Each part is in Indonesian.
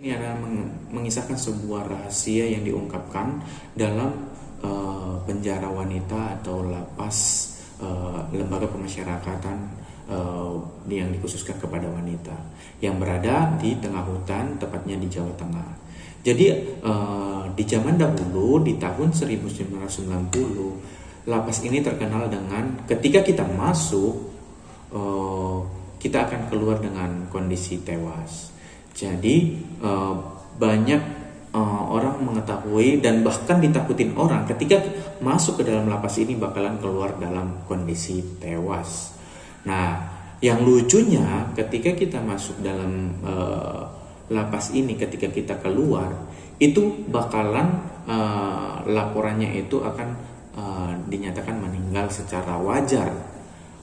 Ini adalah mengisahkan sebuah rahasia yang diungkapkan dalam penjara wanita atau lapas lembaga pemasyarakatan yang dikhususkan kepada wanita yang berada di tengah hutan, tepatnya di Jawa Tengah. Jadi di zaman dahulu, di tahun 1990, lapas ini terkenal dengan ketika kita masuk, kita akan keluar dengan kondisi tewas. Jadi banyak orang mengetahui dan bahkan ditakutin orang ketika masuk ke dalam lapas ini bakalan keluar dalam kondisi tewas. Nah, yang lucunya ketika kita masuk dalam lapas ini, ketika kita keluar itu bakalan laporannya itu akan dinyatakan meninggal secara wajar.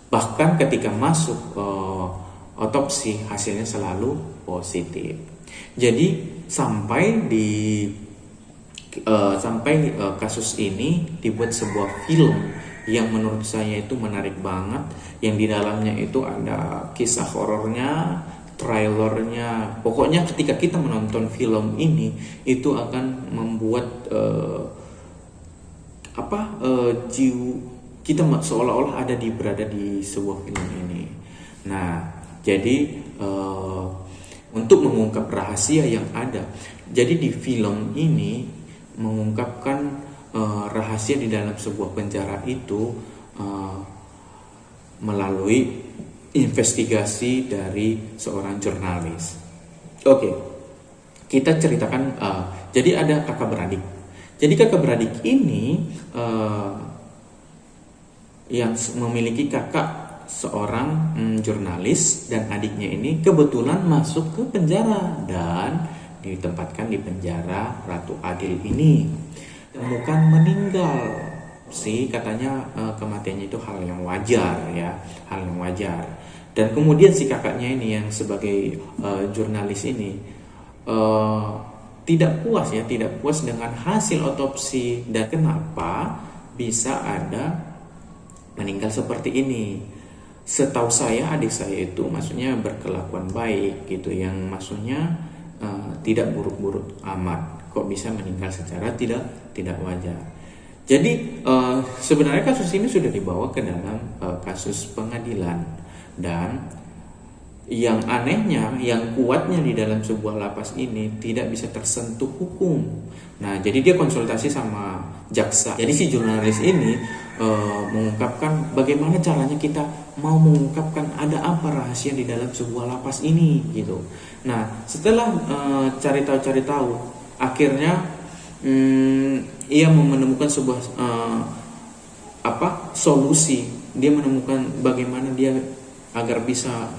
Bahkan ketika masuk otopsi hasilnya selalu positif. Jadi sampai kasus ini dibuat sebuah film yang menurut saya itu menarik banget, yang di dalamnya itu ada kisah horornya, trailernya. Pokoknya ketika kita menonton film ini itu akan membuat kita seolah-olah berada di sebuah film ini. Nah, jadi untuk mengungkap rahasia yang ada, jadi di film ini mengungkapkan rahasia di dalam sebuah penjara itu melalui investigasi dari seorang jurnalis. Oke, kita ceritakan. Jadi ada kakak beradik. Jadi kakak beradik ini yang memiliki kakak seorang jurnalis, dan adiknya ini kebetulan masuk ke penjara dan ditempatkan di penjara Ratu Adil ini. Bukan meninggal sih, katanya kematiannya itu hal yang wajar ya, hal yang wajar. Dan kemudian si kakaknya ini yang sebagai jurnalis ini tidak puas dengan hasil otopsi dan kenapa bisa ada meninggal seperti ini. Setahu saya adik saya itu maksudnya berkelakuan baik gitu, yang maksudnya tidak buruk-buruk amat. Kok bisa meninggal secara tidak wajar. Jadi sebenarnya kasus ini sudah dibawa ke dalam kasus pengadilan, dan yang anehnya, yang kuatnya di dalam sebuah lapas ini tidak bisa tersentuh hukum. Nah, jadi dia konsultasi sama jaksa. Jadi si jurnalis ini mengungkapkan bagaimana caranya kita mau mengungkapkan ada apa rahasia di dalam sebuah lapas ini gitu. Nah, setelah cari tahu, akhirnya ia menemukan sebuah solusi. Dia menemukan bagaimana dia agar bisa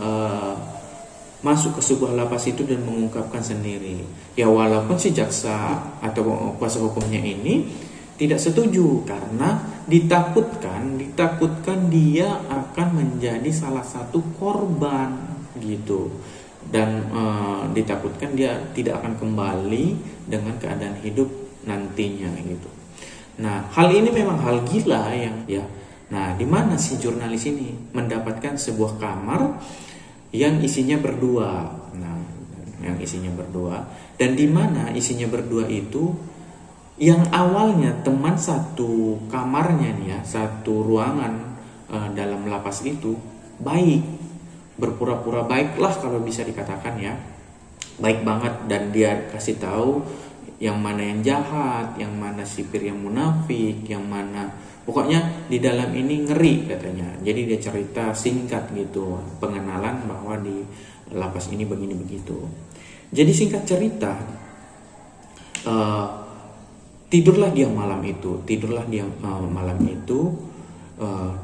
masuk ke sebuah lapas itu dan mengungkapkan sendiri. Ya walaupun si jaksa atau kuasa hukumnya ini tidak setuju karena ditakutkan dia akan menjadi salah satu korban gitu, dan ditakutkan dia tidak akan kembali dengan keadaan hidup nantinya gitu. Nah, hal ini memang hal gila yang ya. Nah, di mana si jurnalis ini mendapatkan sebuah kamar yang isinya berdua. Nah, yang isinya berdua, dan di mana isinya berdua itu yang awalnya teman satu kamarnya nih ya, satu ruangan dalam lapas itu baik, berpura-pura baik lah kalau bisa dikatakan ya, baik banget, dan dia kasih tahu yang mana yang jahat, yang mana sipir yang munafik, yang mana pokoknya di dalam ini ngeri katanya. Jadi dia cerita singkat gitu, pengenalan bahwa di lapas ini begini begitu. Jadi singkat cerita, tidurlah dia malam itu,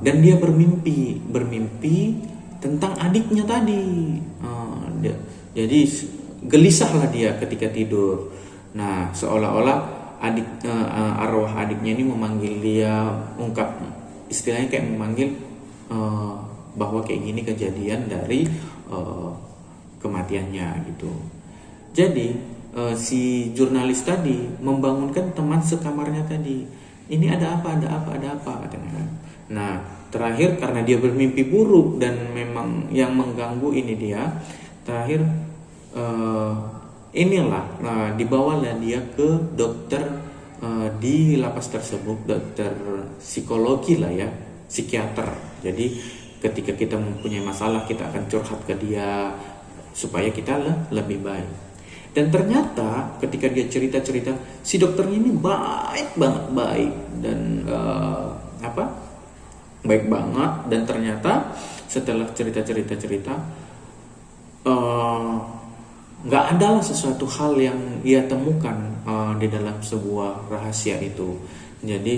dan dia bermimpi tentang adiknya tadi. Jadi gelisahlah dia ketika tidur. Nah, seolah-olah arwah adiknya ini memanggil dia, istilahnya kayak memanggil bahwa kayak gini kejadian dari kematiannya gitu. Jadi si jurnalis tadi membangunkan teman sekamarnya tadi. Ini ada apa katanya. Nah, terakhir karena dia bermimpi buruk dan memang yang mengganggu ini dia, terakhir inilah dibawalah dia ke dokter di lapas tersebut, dokter psikologi lah ya, psikiater. Jadi ketika kita mempunyai masalah, kita akan curhat ke dia supaya kita lebih baik. Dan ternyata ketika dia cerita-cerita, si dokternya ini baik banget, baik dan baik banget. Dan ternyata setelah cerita nggak adalah sesuatu hal yang ia temukan di dalam sebuah rahasia itu. Jadi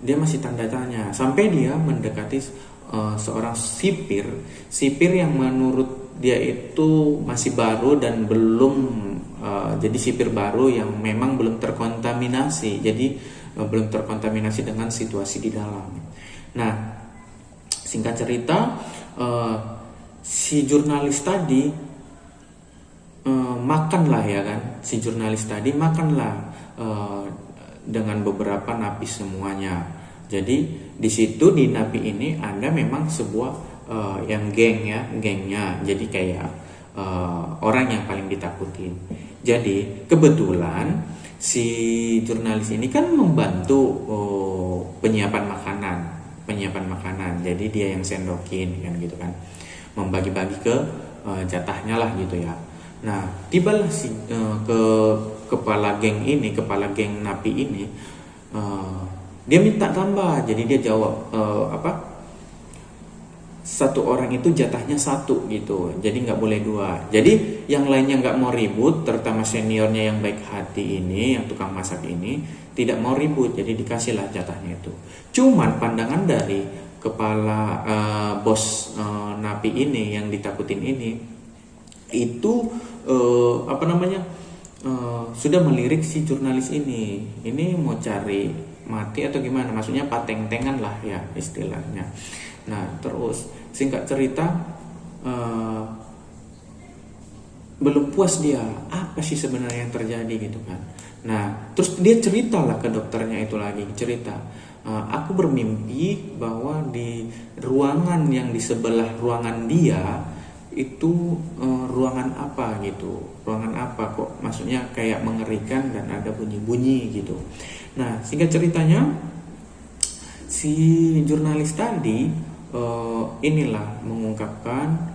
dia masih tanda tanya sampai dia mendekati seorang sipir yang menurut dia itu masih baru dan belum jadi sipir baru yang memang belum terkontaminasi. Jadi belum terkontaminasi dengan situasi di dalam. Nah, singkat cerita, si jurnalis tadi makanlah ya kan, si jurnalis tadi makanlah dengan beberapa napi semuanya. Jadi di situ di napi ini ada memang sebuah yang gengnya. Jadi kayak orang yang paling ditakutin. Jadi kebetulan si jurnalis ini kan membantu penyiapan makanan. Jadi dia yang sendokin kan gitu kan, membagi-bagi ke jatahnya lah gitu ya. Nah, tibalah ke kepala geng napi ini, dia minta tambah. Jadi dia jawab satu orang itu jatahnya 1 gitu, jadi nggak boleh 2. Jadi yang lainnya nggak mau ribut, terutama seniornya yang baik hati ini, yang tukang masak ini tidak mau ribut, jadi dikasihlah jatahnya itu. Cuman pandangan dari kepala bos napi ini yang ditakutin ini itu sudah melirik si jurnalis ini mau cari mati atau gimana, maksudnya pateng-tengan lah ya istilahnya. Nah, terus singkat cerita belum puas dia, apa sih sebenarnya yang terjadi gitu kan. Nah, terus dia ceritalah ke dokternya itu lagi, aku bermimpi bahwa di ruangan yang di sebelah ruangan dia itu ruangan apa kok, maksudnya kayak mengerikan dan ada bunyi-bunyi gitu. Nah, singkat ceritanya si jurnalis tadi inilah mengungkapkan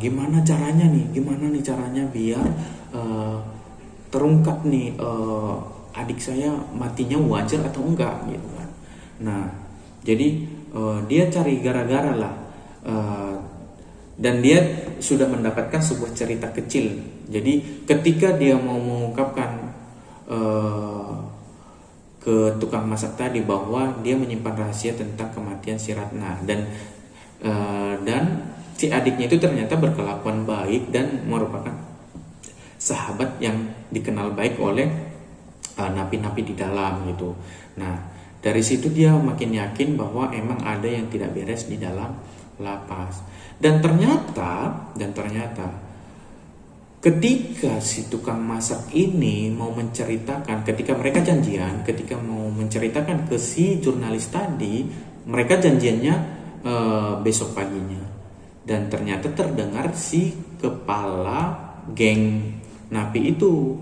gimana nih caranya biar terungkap nih adik saya matinya wajar atau enggak gitu kan. Nah, jadi dia cari gara-gara lah, dan dia sudah mendapatkan sebuah cerita kecil. Jadi ketika dia mau mengungkapkan ke tukang masak tadi bahwa dia menyimpan rahasia tentang kematian si Ratna, dan si adiknya itu ternyata berkelakuan baik dan merupakan sahabat yang dikenal baik oleh napi-napi di dalam gitu. Nah, dari situ dia makin yakin bahwa emang ada yang tidak beres di dalam lapas. Dan ternyata ketika si tukang masak ini mau menceritakan, ketika mereka janjian, ketika mau menceritakan ke si jurnalis tadi, mereka janjiannya besok paginya. Dan ternyata terdengar si kepala geng napi itu.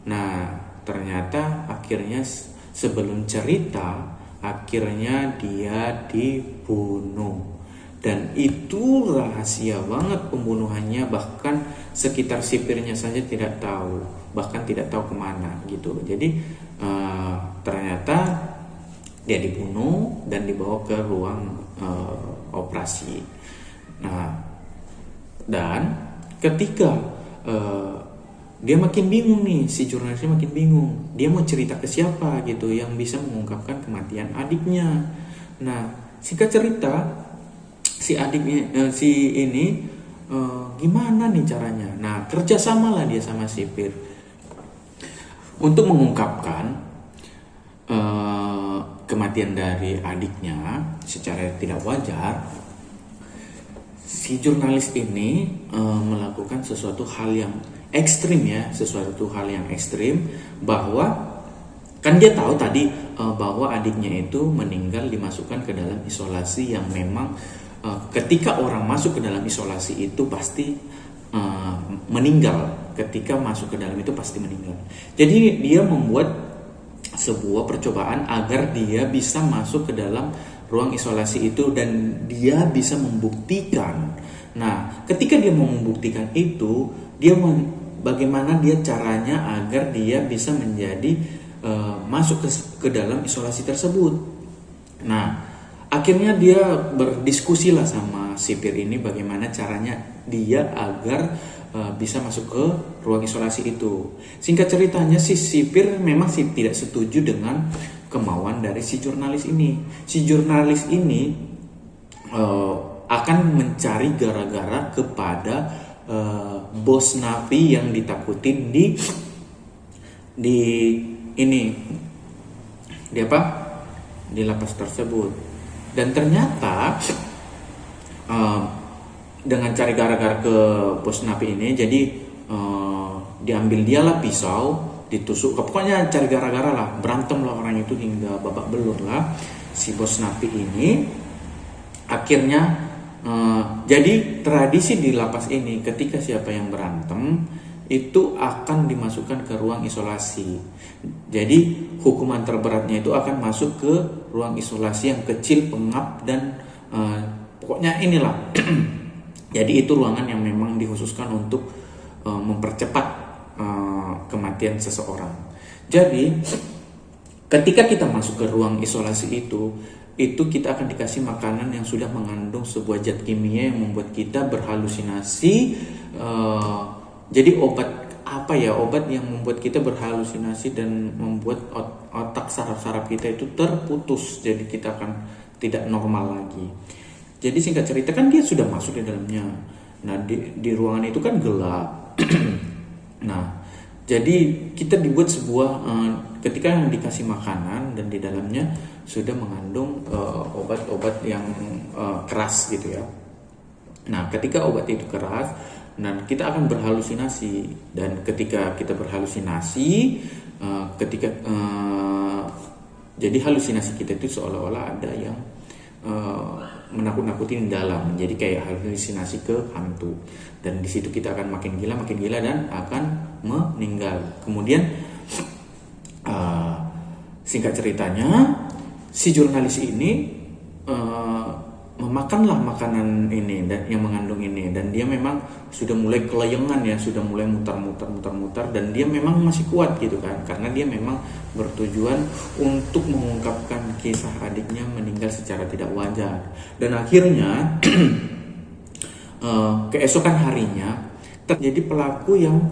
Nah, ternyata akhirnya sebelum cerita, akhirnya dia dibunuh. Dan itu rahasia banget pembunuhannya, bahkan sekitar sipirnya saja tidak tahu, bahkan tidak tahu kemana gitu. Jadi ternyata dia dibunuh dan dibawa ke ruang operasi. Nah, dan ketika dia makin bingung nih, si jurnalisnya makin bingung, dia mau cerita ke siapa gitu yang bisa mengungkapkan kematian adiknya. Nah, singkat cerita, si adiknya gimana nih caranya? Nah, kerjasamalah dia sama sipir untuk mengungkapkan kematian dari adiknya secara tidak wajar. Si jurnalis ini melakukan sesuatu hal yang ekstrim bahwa kan dia tahu tadi bahwa adiknya itu meninggal dimasukkan ke dalam isolasi yang memang ketika orang masuk ke dalam isolasi itu pasti uh, meninggal. Ketika masuk ke dalam itu pasti meninggal. Jadi dia membuat sebuah percobaan agar dia bisa masuk ke dalam ruang isolasi itu dan dia bisa membuktikan. Nah, ketika dia mau membuktikan itu, bagaimana dia caranya agar dia bisa menjadi masuk ke dalam isolasi tersebut. Nah, akhirnya dia berdiskusi lah sama sipir ini bagaimana caranya dia agar bisa masuk ke ruang isolasi itu. Singkat ceritanya si sipir memang sih tidak setuju dengan kemauan dari si jurnalis ini. Si jurnalis ini akan mencari gara-gara kepada bos napi yang ditakutin di ini di apa? Di lapas tersebut. Dan ternyata dengan cari gara-gara ke bos napi ini, jadi diambil dialah pisau, ditusuk, pokoknya cari gara-gara lah, berantem lah orang itu hingga babak belur lah si bos napi ini. Akhirnya jadi tradisi di lapas ini, ketika siapa yang berantem itu akan dimasukkan ke ruang isolasi. Jadi hukuman terberatnya itu akan masuk ke ruang isolasi yang kecil, pengap, dan pokoknya inilah. Jadi itu ruangan yang memang dikhususkan untuk mempercepat kematian seseorang. Jadi ketika kita masuk ke ruang isolasi itu kita akan dikasih makanan yang sudah mengandung sebuah zat kimia yang membuat kita berhalusinasi. Jadi obat yang membuat kita berhalusinasi dan membuat otak saraf-saraf kita itu terputus. Jadi kita akan tidak normal lagi. Jadi singkat cerita kan dia sudah masuk di dalamnya. Nah di ruangan itu kan gelap. Nah jadi kita dibuat sebuah ketika dikasih makanan dan di dalamnya sudah mengandung obat-obat yang keras gitu ya. Nah ketika obat itu keras, dan kita akan berhalusinasi, dan ketika kita berhalusinasi, jadi halusinasi kita itu seolah-olah ada yang menakut-nakutin dalam, jadi kayak halusinasi ke hantu, dan di situ kita akan makin gila dan akan meninggal. Kemudian singkat ceritanya si jurnalis ini memakanlah makanan ini dan yang mengandung ini, dan dia memang sudah mulai kelayangan ya, sudah mulai mutar-mutar dan dia memang masih kuat gitu kan, karena dia memang bertujuan untuk mengungkapkan kisah adiknya meninggal secara tidak wajar. Dan akhirnya keesokan harinya terjadi pelaku yang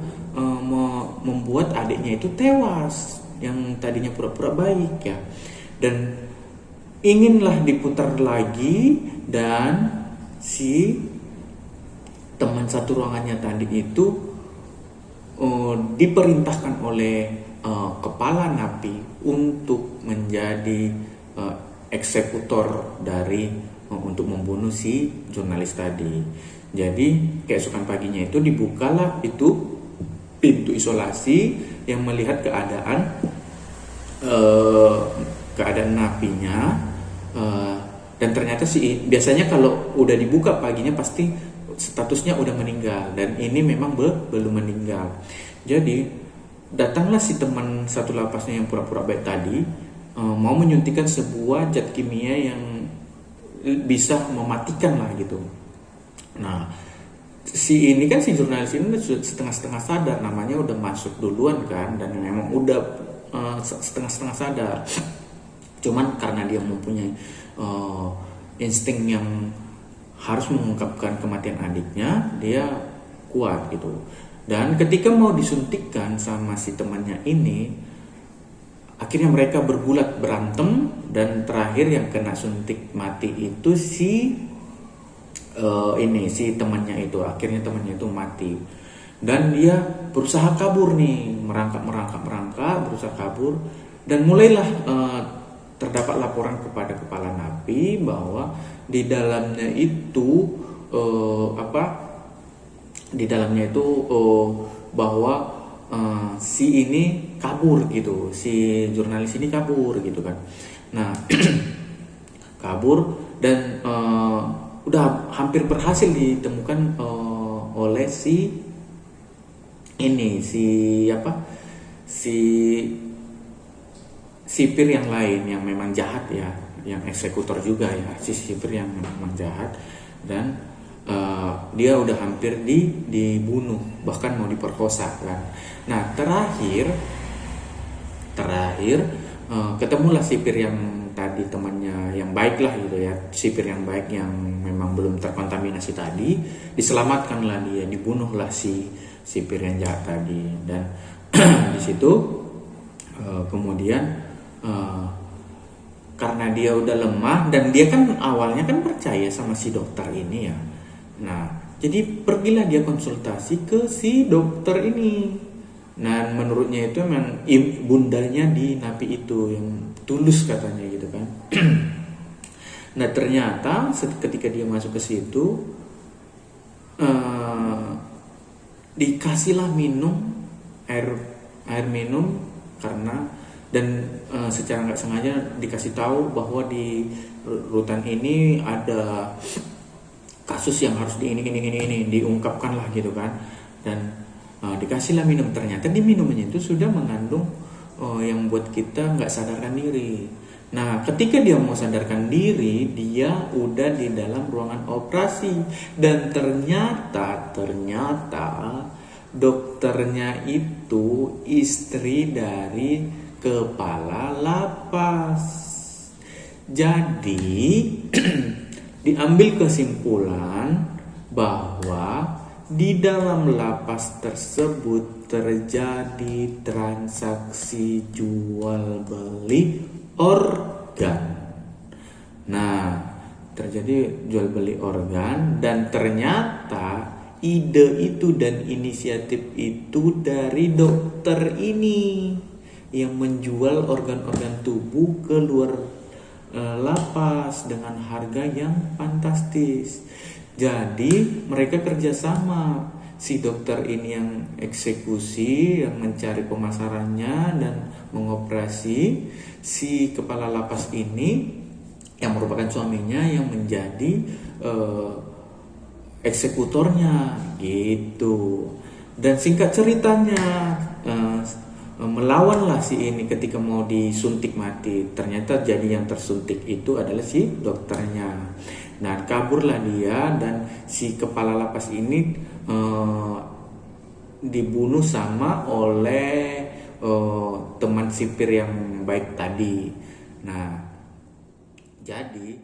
membuat adiknya itu tewas, yang tadinya pura-pura baik ya, dan inginlah diputar lagi, dan si teman satu ruangannya tadi itu diperintahkan oleh kepala napi untuk menjadi eksekutor dari untuk membunuh si jurnalis tadi. Jadi keesokan paginya itu dibukalah itu pintu isolasi yang melihat keadaan napinya, dan ternyata biasanya kalau udah dibuka paginya pasti statusnya udah meninggal, dan ini memang belum meninggal. Jadi datanglah si teman satu lapasnya yang pura-pura baik tadi, mau menyuntikkan sebuah zat kimia yang bisa mematikan lah gitu. Nah si jurnalis ini setengah-setengah sadar, namanya udah masuk duluan kan, dan memang udah setengah-setengah sadar. Cuman karena dia mempunyai insting yang harus mengungkapkan kematian adiknya, dia kuat gitu. Dan ketika mau disuntikkan sama si temannya ini, akhirnya mereka bergulat berantem, dan terakhir yang kena suntik mati itu si temannya itu. Akhirnya temannya itu mati, dan dia berusaha kabur nih, merangkak berusaha kabur, dan mulailah terdapat laporan kepada kepala napi bahwa di dalamnya itu bahwa si ini kabur gitu, si jurnalis ini kabur gitu kan. Nah kabur, dan udah hampir berhasil ditemukan oleh si sipir yang lain yang memang jahat ya, yang eksekutor juga ya, si sipir yang memang jahat. Dan dia udah hampir dibunuh, bahkan mau diperkosa kan. Nah terakhir ketemulah sipir yang tadi, temannya yang baik lah gitu ya, sipir yang baik yang memang belum terkontaminasi tadi, diselamatkanlah dia, dibunuhlah si sipir yang jahat tadi. Dan di situ kemudian karena dia udah lemah, dan dia kan awalnya kan percaya sama si dokter ini ya. Nah jadi pergilah dia konsultasi ke si dokter ini. Nah menurutnya itu memang bundanya di napi itu yang tulus katanya gitu kan. Nah ternyata ketika dia masuk ke situ, dikasihlah minum air minum, karena dan secara nggak sengaja dikasih tahu bahwa di rutan ini ada kasus yang harus ini diungkapkan lah gitu kan. Dan dikasihlah minum, ternyata di minumnya itu sudah mengandung yang buat kita nggak sadarkan diri. Nah ketika dia mau sadarkan diri, dia udah di dalam ruangan operasi, dan ternyata dokternya itu istri dari kepala lapas. Jadi diambil kesimpulan bahwa di dalam lapas tersebut terjadi transaksi jual beli organ. Nah, terjadi jual beli organ, dan ternyata ide itu dan inisiatif itu dari dokter ini yang menjual organ-organ tubuh ke luar lapas dengan harga yang fantastis. Jadi mereka kerjasama, si dokter ini yang eksekusi, yang mencari pemasarannya dan mengoperasi, si kepala lapas ini yang merupakan suaminya yang menjadi eksekutornya gitu. Dan singkat ceritanya melawanlah si ini ketika mau disuntik mati. Ternyata jadi yang tersuntik itu adalah si dokternya. Nah kaburlah dia, dan si kepala lapas ini dibunuh sama oleh teman sipir yang baik tadi. Nah jadi